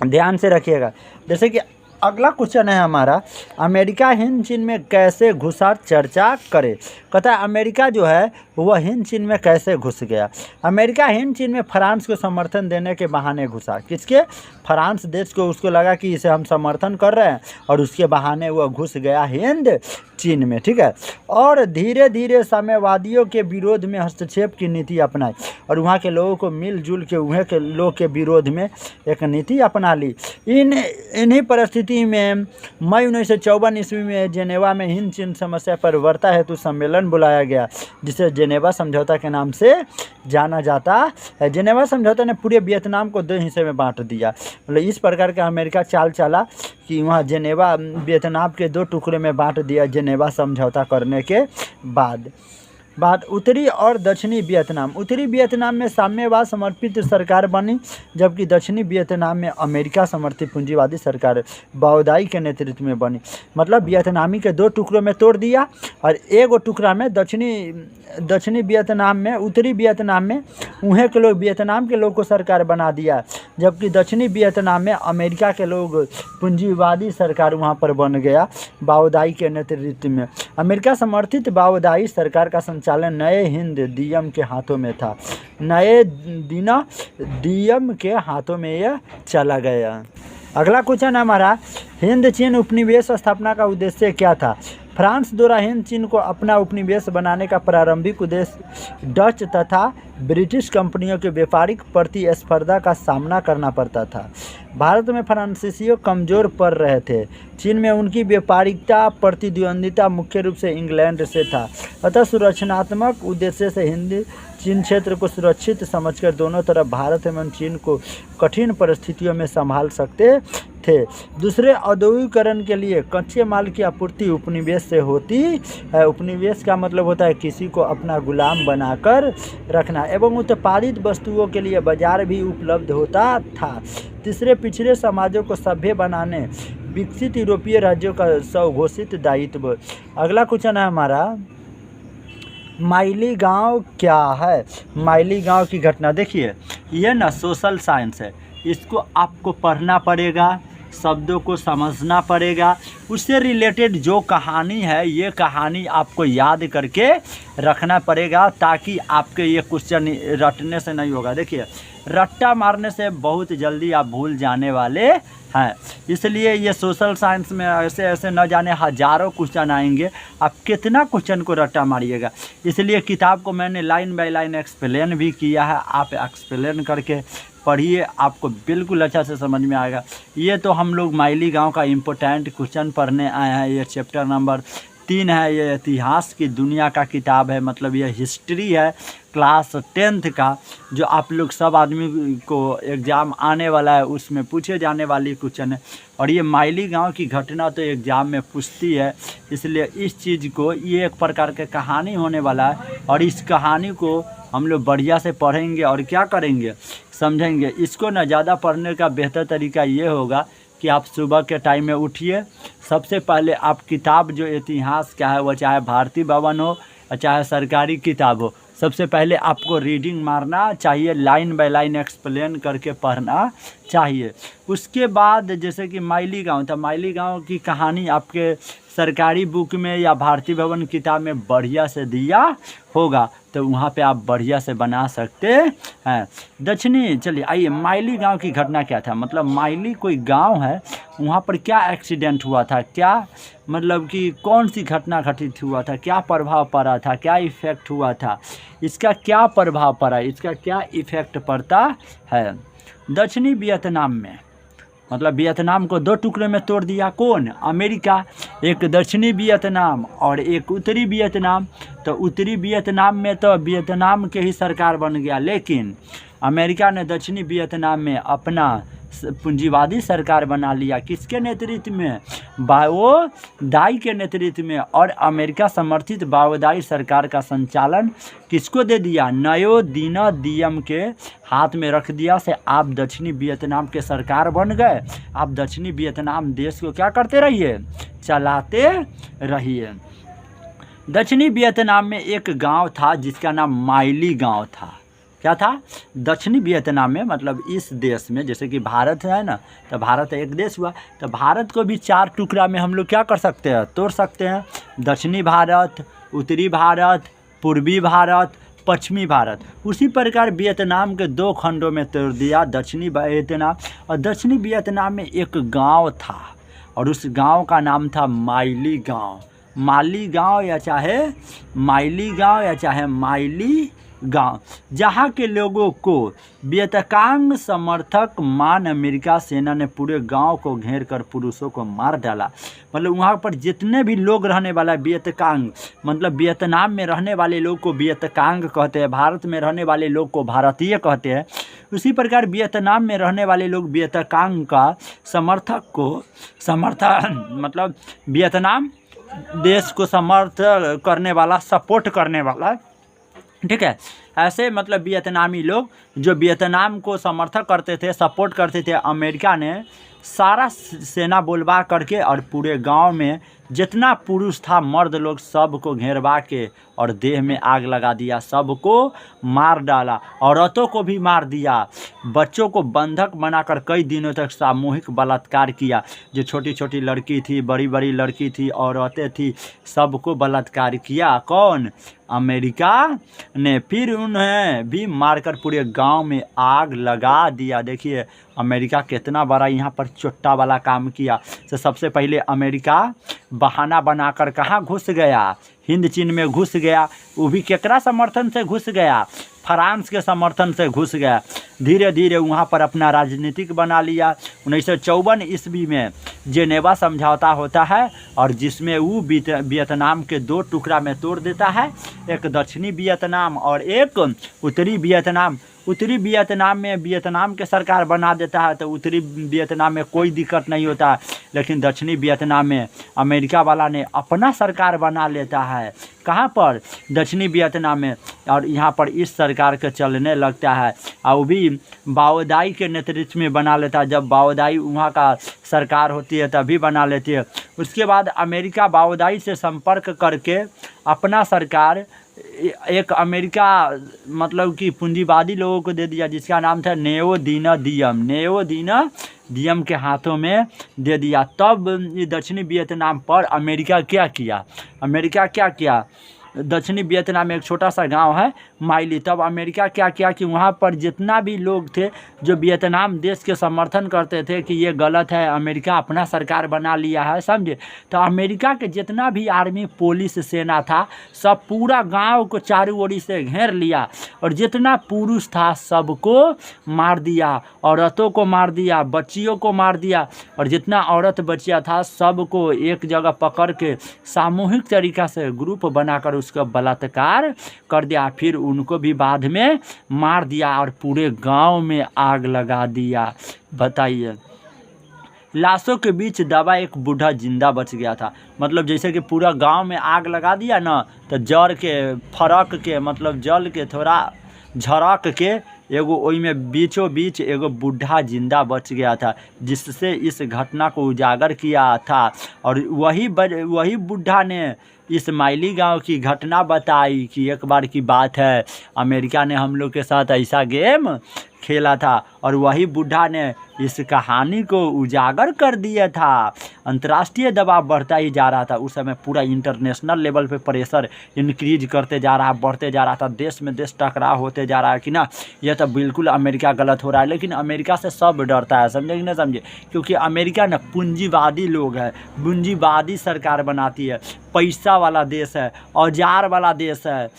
ध्यान से रखिएगा। जैसे कि अगला क्वेश्चन है हमारा, अमेरिका हिंद चीन में कैसे घुसा, चर्चा करे। कहता है अमेरिका जो है वह हिंद चीन में कैसे घुस गया। अमेरिका हिंद चीन में फ्रांस को समर्थन देने के बहाने घुसा। किसके? फ्रांस देश को, उसको लगा कि इसे हम समर्थन कर रहे हैं और उसके बहाने वह घुस गया हिंद चीन में, ठीक है। और धीरे धीरे साम्यवादियों के विरोध में हस्तक्षेप की नीति अपनाई और वहाँ के लोगों को मिलजुल के वहाँ के लोग के विरोध में एक नीति अपना ली। इन्हीं परिस्थिति में मई 1954 ईस्वी में जेनेवा में हिंद चीन समस्या पर वार्ता हेतु सम्मेलन बुलाया गया, जिसे जेनेवा समझौता के नाम से जाना जाता है। जेनेवा समझौता ने पूरे वियतनाम को 2 हिस्से में बांट दिया। मतलब इस प्रकार का अमेरिका चाल चला कि वहाँ जेनेवा वियतनाम के 2 टुकड़े में बांट दिया जेनेवा समझौता करने के बाद। उत्तरी और दक्षिणी वियतनाम। उत्तरी वियतनाम में साम्यवाद समर्पित सरकार बनी, जबकि दक्षिणी वियतनाम में अमेरिका समर्थित पूंजीवादी सरकार बाओदाई के नेतृत्व में बनी। मतलब वियतनामी के 2 टुकड़ों में तोड़ दिया और एक टुकड़ा में दक्षिणी वियतनाम में, उत्तरी वियतनाम में वहाँ के लोग, वियतनाम के लोग को सरकार बना दिया, जबकि दक्षिणी वियतनाम में अमेरिका के लोग पूंजीवादी सरकार वहाँ पर बन गया बाओदाई के नेतृत्व में। अमेरिका समर्थित बाओदाई सरकार का संचालन नए हिंद डीएम के हाथों में था। नए डीएम के हाथों में यह चला गया। अगला क्वेश्चन हमारा, हिंद चीन उपनिवेश स्थापना का उद्देश्य क्या था। फ्रांस द्वारा हिंद चीन को अपना उपनिवेश बनाने का प्रारंभिक उद्देश्य डच तथा ब्रिटिश कंपनियों के व्यापारिक प्रतिस्पर्धा का सामना करना पड़ता था। भारत में फ्रांसीसी कमज़ोर पड़ रहे थे। चीन में उनकी व्यापारिकता प्रतिद्वंदिता मुख्य रूप से इंग्लैंड से था। अतः सुरक्षात्मक उद्देश्य से हिंद चीन क्षेत्र को सुरक्षित समझकर दोनों तरफ भारत एवं चीन को कठिन परिस्थितियों में संभाल सकते थे। दूसरे, औद्योगिकरण के लिए कच्चे माल की आपूर्ति उपनिवेश से होती है। उपनिवेश का मतलब होता है किसी को अपना गुलाम बनाकर रखना, एवं उत्पादित वस्तुओं के लिए बाजार भी उपलब्ध होता था। तीसरे, पिछड़े समाजों को सभ्य बनाने विकसित यूरोपीय राज्यों का स्वघोषित दायित्व। अगला क्वेश्चन है हमारा, माइली गांव क्या है। माइली गांव की घटना। देखिए ये ना सोशल साइंस है, इसको आपको पढ़ना पड़ेगा, शब्दों को समझना पड़ेगा, उससे रिलेटेड जो कहानी है ये कहानी आपको याद करके रखना पड़ेगा, ताकि आपके ये क्वेश्चन रटने से नहीं होगा। देखिए रट्टा मारने से बहुत जल्दी आप भूल जाने वाले हैं, इसलिए ये सोशल साइंस में ऐसे ऐसे न जाने हज़ारों क्वेश्चन आएंगे, आप कितना क्वेश्चन को रट्टा मारिएगा। इसलिए किताब को मैंने लाइन बाय लाइन एक्सप्लेन भी किया है, आप एक्सप्लेन करके पढ़िए, आपको बिल्कुल अच्छा से समझ में आएगा। ये तो हम लोग माइली गांव का इम्पोर्टेंट क्वेश्चन पढ़ने आए हैं। ये चैप्टर नंबर 3 है, ये इतिहास की दुनिया का किताब है, मतलब ये हिस्ट्री है क्लास 10th का, जो आप लोग सब आदमी को एग्ज़ाम आने वाला है उसमें पूछे जाने वाली क्वेश्चन है। और ये माइली गांव की घटना तो एग्ज़ाम में पूछती है, इसलिए इस चीज़ को, ये एक प्रकार के कहानी होने वाला है और इस कहानी को हम लोग बढ़िया से पढ़ेंगे और क्या करेंगे, समझेंगे। इसको ना ज़्यादा पढ़ने का बेहतर तरीका ये होगा कि आप सुबह के टाइम में उठिए, सबसे पहले आप किताब जो इतिहास का है, वो चाहे भारती भवन हो चाहे सरकारी किताब हो, सबसे पहले आपको रीडिंग मारना चाहिए, लाइन बाय लाइन एक्सप्लेन करके पढ़ना चाहिए। उसके बाद जैसे कि माइली गांव था, माइली गांव की कहानी आपके सरकारी बुक में या भारती भवन किताब में बढ़िया से दिया होगा, तो वहाँ पे आप बढ़िया से बना सकते हैं। दक्षिणी, चलिए आइए, माइली गांव की घटना क्या था। मतलब माइली कोई गांव है, वहाँ पर क्या एक्सीडेंट हुआ था, क्या मतलब कि कौन सी घटना घटित हुआ था, क्या प्रभाव पड़ा था, क्या इफ़ेक्ट हुआ था, इसका क्या प्रभाव पड़ा, इसका क्या इफ़ेक्ट पड़ता है। दक्षिणी वियतनाम में, मतलब वियतनाम को 2 टुकड़े में तोड़ दिया, कौन, अमेरिका। एक दक्षिणी वियतनाम और एक उत्तरी वियतनाम। तो उत्तरी वियतनाम में तो वियतनाम के ही सरकार बन गया, लेकिन अमेरिका ने दक्षिणी वियतनाम में अपना पूंजीवादी सरकार बना लिया। किसके नेतृत्व में, बाओदाई के नेतृत्व में। और अमेरिका समर्थित बाओदाई सरकार का संचालन किसको दे दिया, नयो डीएम के हाथ में रख दिया। से आप दक्षिणी वियतनाम के सरकार बन गए, आप दक्षिणी वियतनाम देश को क्या करते रहिए, चलाते रहिए। दक्षिणी वियतनाम में एक गांव था जिसका नाम माइली गांव था। क्या था, दक्षिणी वियतनाम में, मतलब इस देश में, जैसे कि भारत है ना, तो भारत एक देश हुआ, तो भारत को भी 4 टुकड़ा में हम लोग क्या कर सकते हैं, तोड़ सकते हैं। दक्षिणी भारत, उत्तरी भारत, पूर्वी भारत, पश्चिमी भारत। उसी प्रकार वियतनाम के 2 खंडों में तोड़ दिया, दक्षिणी वियतनाम। और दक्षिणी वियतनाम में एक गांव था और उस गांव का नाम था माइली गांव। माली गांव या चाहे माइली गांव या चाहे माइली गांव, जहां के लोगों को वियतकांग समर्थक मान अमेरिका सेना ने पूरे गांव को घेर कर पुरुषों को मार डाला। मतलब वहां पर जितने भी लोग रहने वाला वियतकांग, मतलब वियतनाम में रहने वाले लोग को वियतकांग कहते हैं, भारत में रहने वाले लोग को भारतीय कहते हैं। उसी प्रकार वियतनाम में रहने वाले लोग वियतकांग का समर्थन मतलब वियतनाम देश को समर्थ करने वाला, सपोर्ट करने वाला, ठीक है। ऐसे मतलब वियतनामी लोग जो वियतनाम को समर्थन करते थे, सपोर्ट करते थे, अमेरिका ने सारा सेना बुलवा करके और पूरे गांव में जितना पुरुष था, मर्द लोग, सबको घेरवा के और देह में आग लगा दिया, सबको मार डाला, औरतों को भी मार दिया, बच्चों को बंधक बनाकर कई दिनों तक सामूहिक बलात्कार किया। जो छोटी छोटी लड़की थी, बड़ी बड़ी लड़की थी, औरतें थी, सबको बलात्कार किया। कौन? अमेरिका ने। फिर उन्हें भी मारकर पूरे गांव में आग लगा दिया। देखिए अमेरिका कितना बड़ा यहाँ पर चोट्टा वाला काम किया। तो सबसे पहले अमेरिका बहाना बनाकर कहाँ घुस गया? हिंद चीन में घुस गया। वो भी केकरा समर्थन से घुस गया? फ्रांस के समर्थन से घुस गया। धीरे धीरे वहाँ पर अपना राजनीतिक बना लिया। 1954 ईस्वी में जेनेवा समझौता होता है और जिसमें वो वियतनाम के 2 टुकड़ा में तोड़ देता है, एक दक्षिणी वियतनाम और एक उत्तरी वियतनाम। उत्तरी वियतनाम में वियतनाम के सरकार बना देता है, तो उत्तरी वियतनाम में कोई दिक्कत नहीं होता। लेकिन दक्षिणी वियतनाम में अमेरिका वाला ने अपना सरकार बना लेता है। कहाँ पर? दक्षिणी वियतनाम में। और यहाँ पर इस सरकार के चलने लगता है और वो भी बाओदाई के नेतृत्व में बना लेता है। जब बाओदाई वहाँ का सरकार होती है तभी बना लेती है। उसके बाद अमेरिका बाओदाई से संपर्क करके अपना सरकार एक अमेरिका मतलब कि पूंजीवादी लोगों को दे दिया, जिसका नाम था नेओदीनदियम के हाथों में दे दिया। तब ये दक्षिणी वियतनाम पर अमेरिका क्या किया? दक्षिणी वियतनाम में एक छोटा सा गांव है माइली। तब अमेरिका क्या किया कि वहाँ पर जितना भी लोग थे जो वियतनाम देश के समर्थन करते थे कि ये गलत है, अमेरिका अपना सरकार बना लिया है, समझे, तो अमेरिका के जितना भी आर्मी, पुलिस, सेना था, सब पूरा गांव को चारों ओर से घेर लिया और जितना पुरुष था सबको मार दिया, औरतों को मार दिया, बच्चियों को मार दिया और जितना औरत बच्चियाँ था सबको एक जगह पकड़ के सामूहिक तरीक़ा से ग्रुप बनाकर उसका बलात्कार कर दिया। फिर उनको भी बाद में मार दिया और पूरे गांव में आग लगा दिया। बताइए, लाशों के बीच दबा एक बूढ़ा जिंदा बच गया था। मतलब जैसे कि पूरा गांव में आग लगा दिया ना, तो जड़ के फरक के मतलब जल के थोड़ा झरक के एगो ओई में बीचों बीच एगो बूढ़ा जिंदा बच गया था, जिससे इस घटना को उजागर किया था। और वही बूढ़ा ने इस माइली गांव की घटना बताई कि एक बार की बात है, अमेरिका ने हम लोग के साथ ऐसा गेम खेला था और वही बूढ़ा ने इस कहानी को उजागर कर दिया था। अंतर्राष्ट्रीय दबाव बढ़ता ही जा रहा था। उस समय पूरा इंटरनेशनल लेवल पे प्रेशर इंक्रीज करते जा रहा, बढ़ते जा रहा था। देश में देश टकराव होते जा रहा है कि ना, यह तो बिल्कुल अमेरिका गलत हो रहा है। लेकिन अमेरिका से सब डरता है, समझे कि नहीं समझे, क्योंकि अमेरिका ना पूंजीवादी लोग है, पूंजीवादी सरकार बनाती है, पैसा वाला देश है, औजार वाला देश है,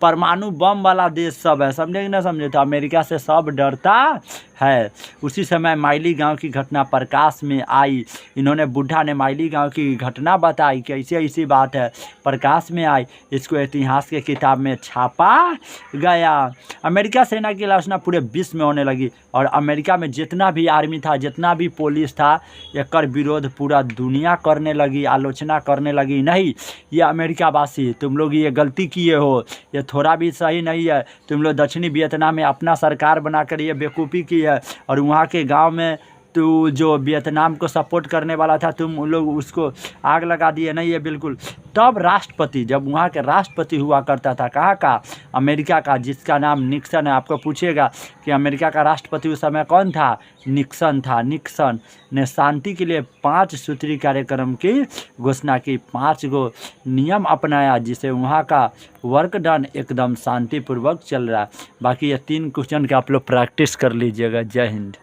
परमाणु बम वाला देश सब है, समझे कि ना समझे। तो अमेरिका से सब डरता है। उसी समय माइली गांव की घटना प्रकाश में आई। इन्होंने बुढ़ा ने माइली गांव की घटना बताई कि ऐसी बात है, प्रकाश में आई। इसको इतिहास के किताब में छापा गया। अमेरिका सेना की आलोचना पूरे विश्व में होने लगी और अमेरिका में जितना भी आर्मी था, जितना भी पुलिस था, एकर विरोध पूरा दुनिया करने लगी, आलोचना करने लगी। नहीं, ये अमेरिका वासी तुम लोग ये गलती किए हो, ये थोड़ा भी सही नहीं है। तुम लोग दक्षिणी वियतनाम में अपना सरकार बनाकर ये बेवकूफ़ी की है और वहाँ के गांव में तो जो वियतनाम को सपोर्ट करने वाला था तुम लोग उसको आग लगा दिए ना, ये बिल्कुल। तब राष्ट्रपति, जब वहाँ के राष्ट्रपति हुआ करता था, कहाँ का, अमेरिका का, जिसका नाम निक्सन है। आपको पूछेगा कि अमेरिका का राष्ट्रपति उस समय कौन था, निक्सन था। निक्सन ने शांति के लिए 5 सूत्री कार्यक्रम की घोषणा की, 5 गो नियम अपनाया, जिसे वहाँ का वर्क डन एकदम शांतिपूर्वक चल रहा है। बाकी ये 3 क्वेश्चन के आप लोग प्रैक्टिस कर लीजिएगा। जय हिंद।